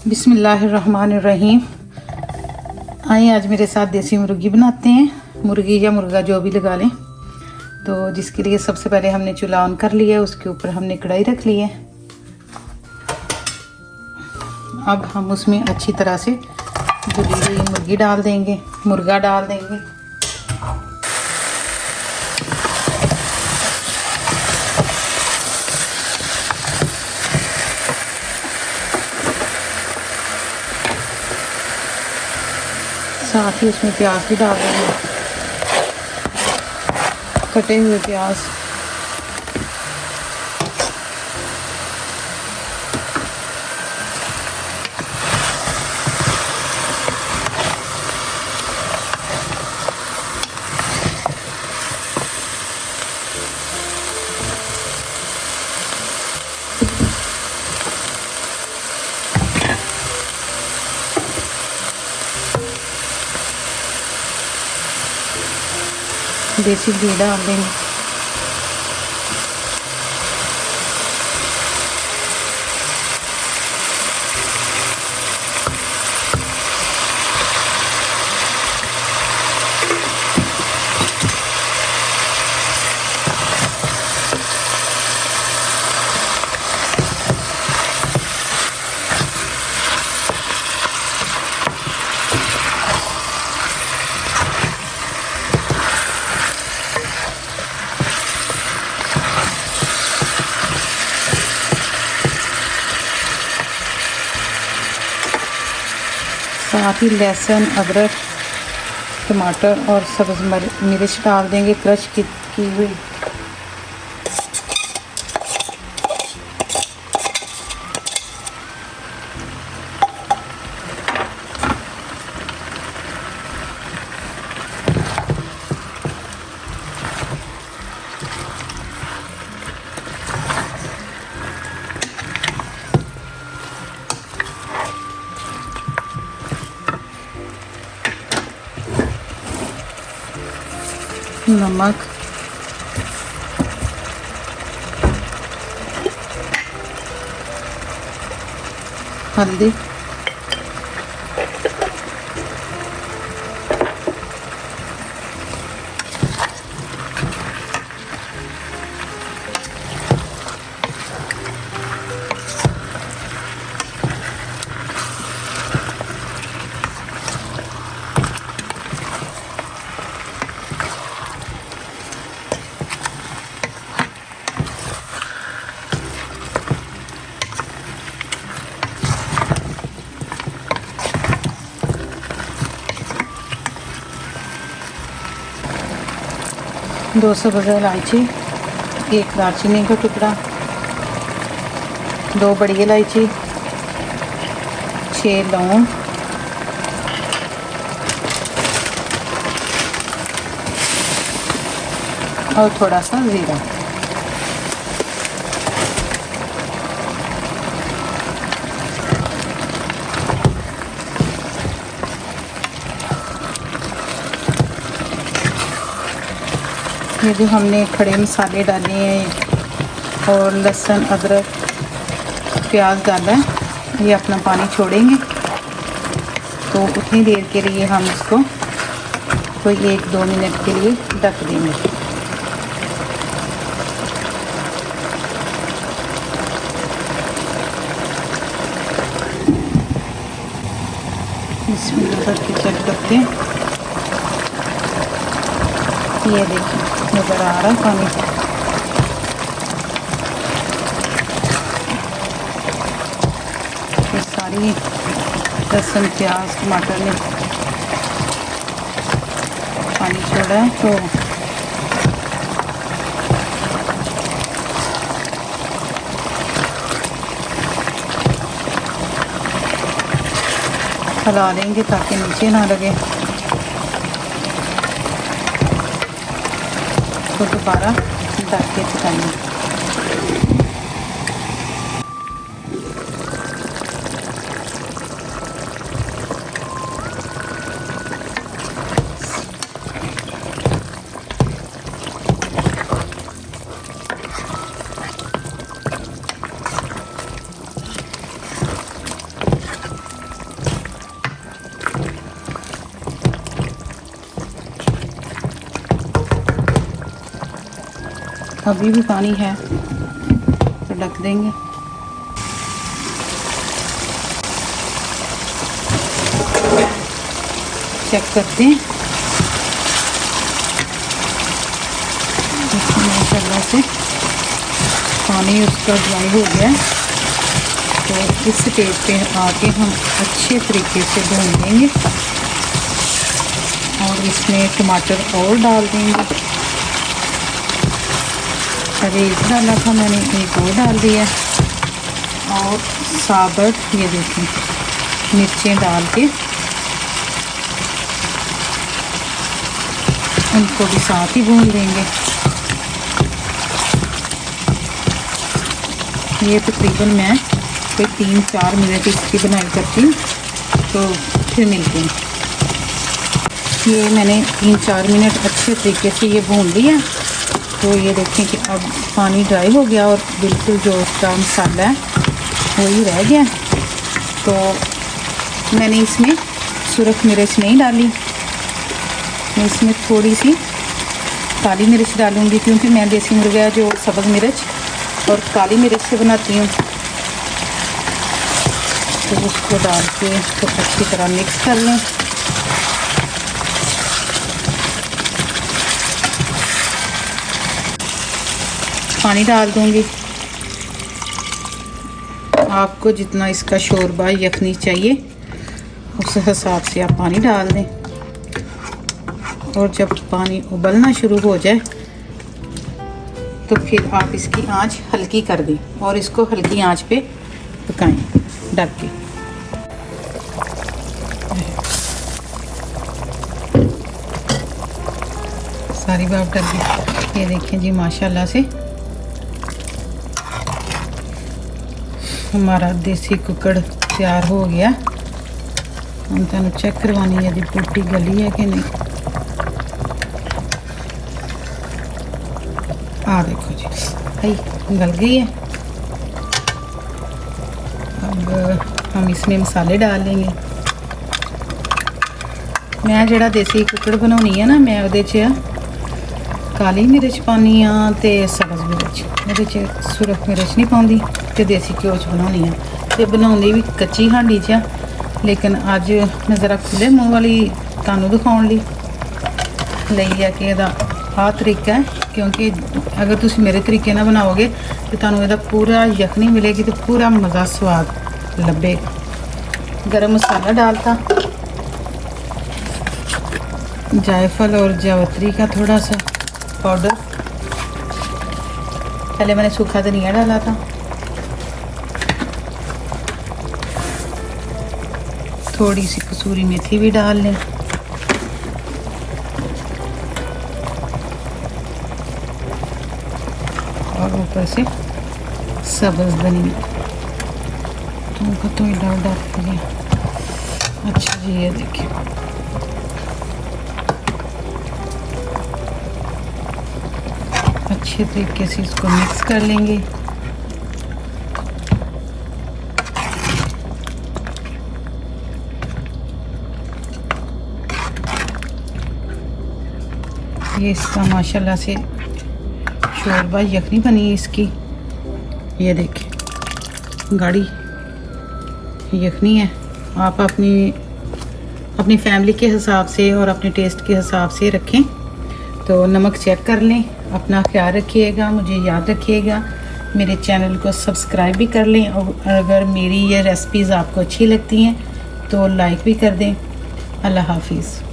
बिस्मिल्लाहिर्रहमानिर्रहीम। आइए आज मेरे साथ देसी मुर्गी बनाते हैं। मुर्गी या मुर्गा जो भी लगा लें। तो जिसके लिए सबसे पहले हमने चूल्हा ऑन कर लिया, उसके ऊपर हमने कढ़ाई रख ली है। अब हम उसमें अच्छी तरह से धुली हुई मुर्गी डाल देंगे, मुर्गा डाल देंगे। साथ ही उसमें प्याज भी डाल देंगे, कटे हुए प्याज। देसी घी डाल देंगे। साथ ही लहसुन, अदरक, टमाटर और सब्ज़ मिर्च डाल देंगे, क्रश की हुई। नमक, हल्दी, दो सब्ज़ इलायची, एक दालचीनी का टुकड़ा, 2 बड़ी इलायची, 6 लौंग, और थोड़ा सा ज़ीरा। ये जो हमने खड़े मसाले डाले हैं और लहसुन, अदरक, प्याज डाला है, ये अपना पानी छोड़ेंगे। तो उतनी देर के लिए हम इसको कोई 1-2 मिनट के लिए ढक देंगे। इसमें करके चेक करते हैं। ये देखिए नज़र आ रहा है पानी। ये सारी लहसुन, प्याज, टमाटर ने पानी छोड़ा है, तो हिला देंगे ताकि नीचे ना लगे। तो दोबारा ढक के पकाएंगे। अभी भी पानी है तो ढक देंगे। चेक करते हैं, माशाल्लाह से पानी उसका ड्राई हो गया। तो इस स्टेज पे आके हम अच्छे तरीके से भून देंगे और इसमें टमाटर और डाल देंगे। अरे एक डाला था मैंने, एक और डाल दिया और साबुत ये देखें मिर्चें डाल के उनको भी साथ ही भून देंगे। ये तकरीबन मैं कोई 3-4 मिनट इसकी बनाई करती हूँ, तो फिर मिलते हैं। ये मैंने 3-4 मिनट अच्छे तरीके से ये भून लिया। तो ये देखें कि अब पानी ड्राई हो गया और बिल्कुल जो उसका मसाला है वही रह गया। तो मैंने इसमें सुरख मिर्च नहीं डाली, मैं इसमें थोड़ी सी काली मिर्च डालूँगी, क्योंकि मैं देसी मुर्गा जो सब्ज़ मिर्च और काली मिर्च से बनाती हूँ। तो उसको डाल के तो अच्छी तरह मिक्स कर लें। पानी डाल दूँगी, आपको जितना इसका शोरबा यखनी चाहिए उस हिसाब से आप पानी डाल दें। और जब पानी उबलना शुरू हो जाए तो फिर आप इसकी आंच हल्की कर दें और इसको हल्की आंच पे पकाएं ढक के। सारी बात डर गई। ये देखें जी माशाल्लाह से हमारा देसी कुकड़ तैयार हो गया। हम तुहानू चेक करवानी है जी बूटी गली है कि नहीं। आ देखो जी भाई गल गई है। अब हम इसमें मसाले डाल लेंगे। मैं जड़ा देसी कुकड़ बनानी है ना, मैं उहदे च काली मिर्च पानी हाँ ते सब्ज़ मिर्च, उहदे च सुरख मिर्च नहीं पाउंदी ते देसी घ्यो च बनानी है। ते बनाउंदी भी कच्ची हांडी च, लेकिन अज मैं ज़रा खुले मूँह वाली तुहानू दिखाउण लई है कि इहदा आ तरीका है। क्योंकि अगर तुम मेरे तरीके ना बनाओगे तो तुहानू इहदा पूरा यखनी मिलेगी, तो पूरा मज़ा स्वाद लभेगा। गरम मसाला डालता, जायफल और जावित्री का थोड़ा सा पाउडर, पहले मैंने सूखा धनिया डाला था, थोड़ी सी कसूरी मेथी भी डाल लें और ऊपर से सब्ज़ धनिया तो डाल दिया। अच्छा जी ये देखिए अच्छे तरीके से इसको मिक्स कर लेंगे। ये इसका माशाल्लाह से शोरबा यखनी बनी है इसकी। ये देखिए गाढ़ी यखनी है। आप अपनी फैमिली के हिसाब से और अपने टेस्ट के हिसाब से रखें। तो नमक चेक कर लें, अपना ख्याल रखिएगा, मुझे याद रखिएगा, मेरे चैनल को सब्सक्राइब भी कर लें। और अगर मेरी ये रेसिपीज़ आपको अच्छी लगती हैं तो लाइक भी कर दें। अल्लाह हाफिज़।